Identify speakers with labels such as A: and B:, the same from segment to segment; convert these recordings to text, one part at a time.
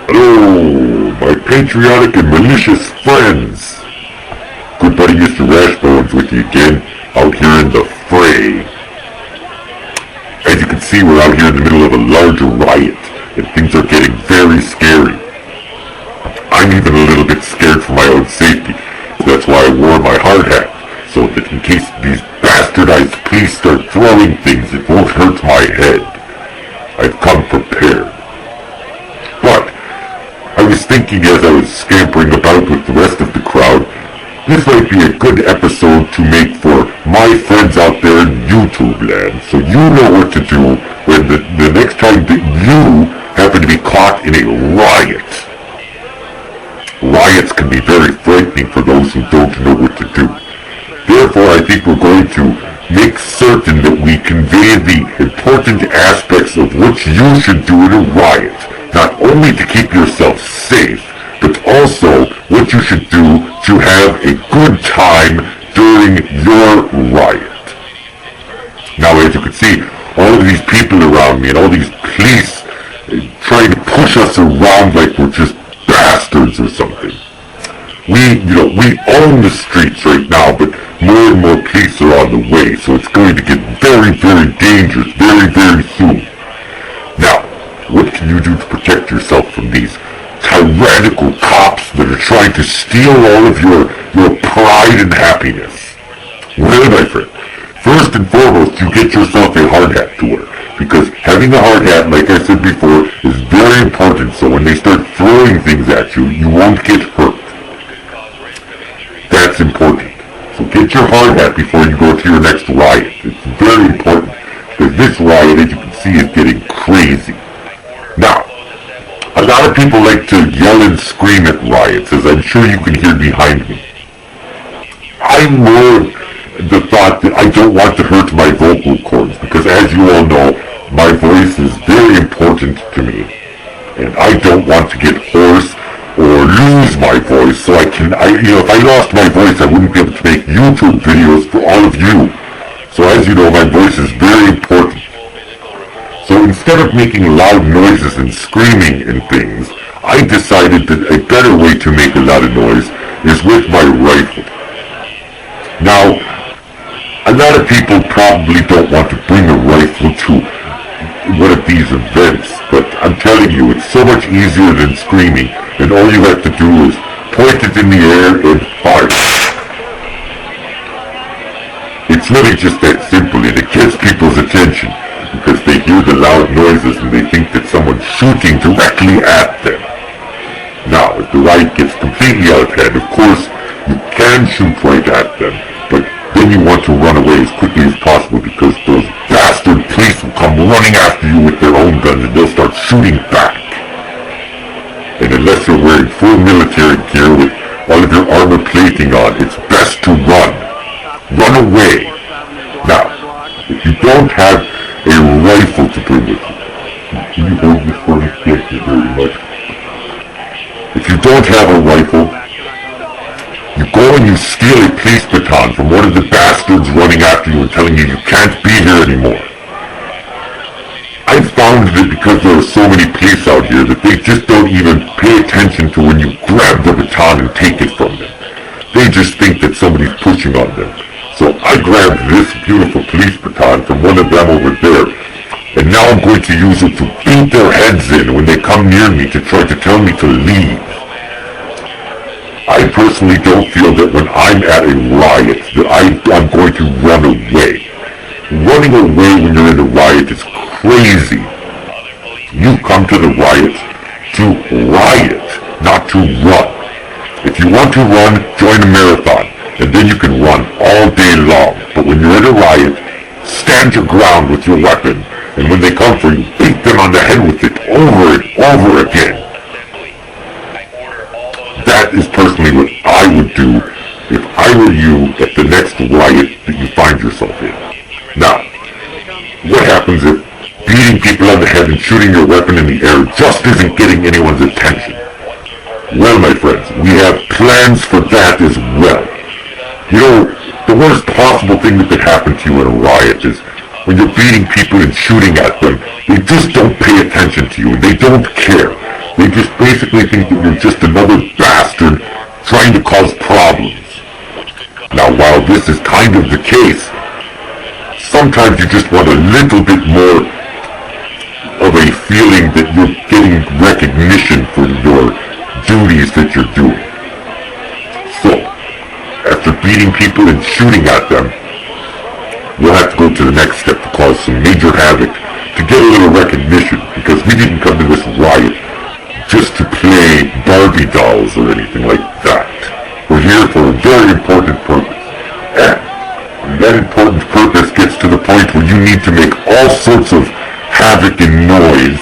A: Hello, my patriotic and malicious friends. Good buddy Mr. RashBone's with you again, out here in the fray. As you can see, we're out here in the middle of a larger riot, and things are getting very scary. I'm even a little bit scared for my own safety. That's why I wore my hard hat, so that in case these bastardized police start throwing things, it won't hurt my head. I've come prepared. But I was thinking as I was scampering about with the rest of the crowd, this might be a good episode to make for my friends out there in YouTube land, so you know what to do when the next time that you happen to be caught in a riot. Riots can be very frightening for those who don't know what to do. Therefore, I think we're going to make certain that we convey the important aspects of what you should do in a riot, not only to keep yourself safe, but also what you should do to have a good time during your riot. Now, as you can see, all of these people around me and all these police trying to push us around like we're just bastards or something. We own the streets right now, but more and more police are on the way, so it's going to get very, very dangerous very, very soon. Now, what can you do to protect yourself from these tyrannical cops that are trying to steal all of your pride and happiness? Well, my friend, first and foremost, you get yourself a hard hat to wear, because having a hard hat, like I said before, is very important, so when they start throwing things at you, you won't get hurt. That's important. So get your hard hat before you go to your next riot. It's very important, because this riot, as you can see, is getting crazy. Now, a lot of people like to yell and scream at riots, as I'm sure you can hear behind me. I'm more the thought that I don't want to hurt my vocal cords, because as you all know, my voice is very important to me. And I don't want to get hoarse or lose my voice, so if I lost my voice, I wouldn't be able to make YouTube videos for all of you. So as you know, my voice is very important. So instead of making loud noises and screaming and things, I decided that a better way to make a lot of noise is with my rifle. Now, a lot of people probably don't want to bring a rifle to one of these events, but I'm telling you, it's so much easier than screaming, and all you have to do is point it in the air and fire. It's really just that simple, and it gets people's attention, because they hear the loud noises and they think that someone's shooting directly at them. Now, if the riot gets completely out of hand, of course, you can shoot right at them, but then you want to run away as quickly as possible, because those bastard police will come running after you with their own guns and they'll start shooting back. And unless you're wearing full military gear with all of your armor plating on, it's best to run. Run away. Now, if you don't have a rifle to bring with you, can you hold this for me? Thank you very much. If you don't have a rifle, you go and you steal a police baton from one of the bastards running after you and telling you can't be here anymore. I've found that because there are so many police out here that they just don't even pay attention to when you grab the baton and take it from them. They just think that somebody's pushing on them. So I grabbed this beautiful police baton from one of them over there, and now I'm going to use it to beat their heads in when they come near me to try to tell me to leave. I personally don't feel that when I'm at a riot that I'm going to run away. Running away when you're in a riot is crazy. You come to the riot to riot, not to run. If you want to run, join a marathon, and then you can run all day long. But when you're in a riot, stand your ground with your weapon, and when they come for you, beat them on the head with it over and over again. That is personally what I would do if I were you at the next riot that you find yourself in. Now, what happens if beating people on the head and shooting your weapon in the air just isn't getting anyone's attention? Well, my friends, we have plans for that as well. You know, the worst possible thing that could happen to you in a riot is when you're beating people and shooting at them, they just don't pay attention to you and they don't care. They just basically think that you're just another bastard trying to cause problems. Now, while this is kind of the case, sometimes you just want a little bit more of a feeling that you're getting recognition for your duties that you're doing. So, after beating people and shooting at them, we'll have to go to the next step to cause some major havoc, to get a little recognition, because we didn't come to this riot just to play Barbie dolls or anything like that. We're here for a very important purpose. And that important purpose gets to the point where you need to make all sorts of havoc and noise.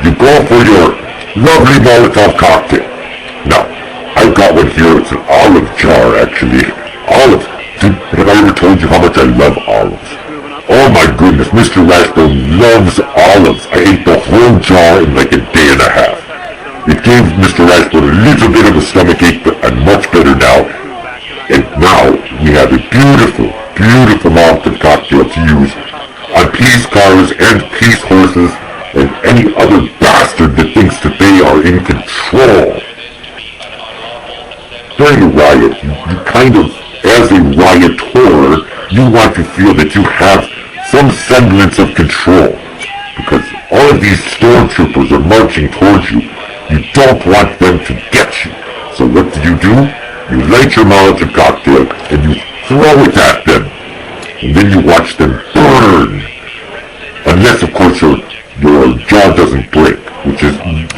A: You go for your lovely Molotov cocktail. Now, I've got one here. It's an olive jar, actually. Olives. Dude, have I ever told you how much I love olives? Oh my goodness, Mr. RashBone loves olives. I ate the whole jar in like a day and a half. It gave Mr. RashBone a little bit of a stomachache, but I'm much better now. And now we have a beautiful, beautiful Molotov cocktail to use on police cars and police horses and any other bastard that thinks that they are in control. During a riot, you kind of, as a rioter, you want to feel that you have some semblance of control. Because all of these stormtroopers are marching towards you. You don't want them to get you. So what do? You light your Molotov cocktail and you throw it at them. And then you watch them burn. Unless, of course, your jar doesn't break.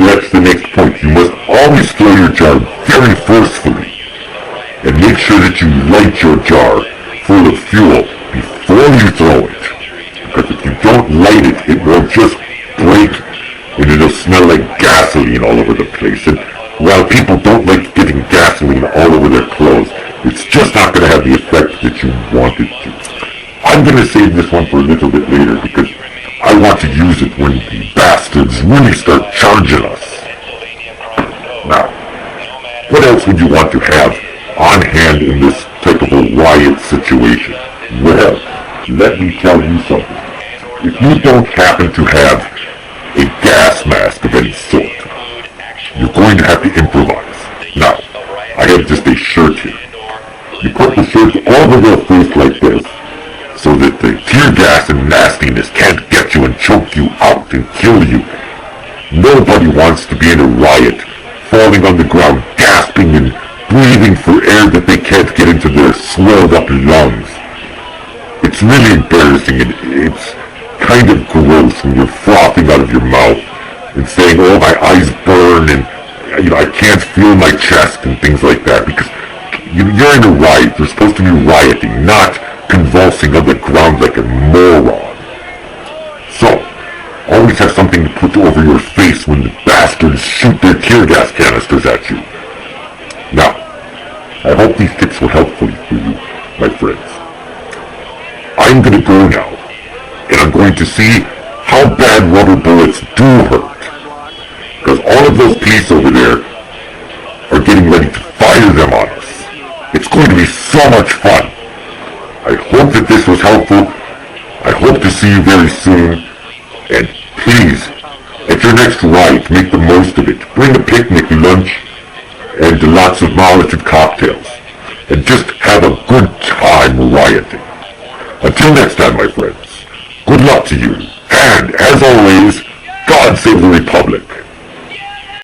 A: That's the next point. You must always throw your jar very forcefully. And make sure that you light your jar full of fuel before you throw it. Because if you don't light it, it will just break and it'll smell like gasoline all over the place. And while people don't like getting gasoline all over their clothes, it's just not going to have the effect that you want it to. I'm going to save this one for a little bit later because I want to use it when the bastards really start charging us. Now, what else would you want to have on hand in this type of a riot situation? Well, let me tell you something. If you don't happen to have a gas mask of any sort, you're going to have to improvise. Now, I have just a shirt here. You put the shirt over your face like this, so that the tear gas and nastiness can't get you and choke you out and kill you. Nobody wants to be in a riot, falling on the ground, gasping and breathing for air that they can't get into their swelled up lungs. It's really embarrassing and it's kind of gross when you're frothing out of your mouth and saying, oh, my eyes burn and I can't feel my chest and things like that, because you're in a riot. You're supposed to be rioting, not convulsing on the ground like a moron. So, always have something to put over your face when the bastards shoot their tear gas canisters at you. Now, I hope these tips were helpful for you, my friends. I'm gonna go now, and I'm going to see how bad rubber bullets do hurt. Because all of those police over there are getting ready to fire them on us. It's going to be so much fun. I hope that this was helpful. I hope to see you very soon. And please, at your next riot, make the most of it. Bring a picnic lunch and lots of Molotov cocktails. And just have a good time rioting. Until next time, my friends, good luck to you. And, as always, God save the Republic.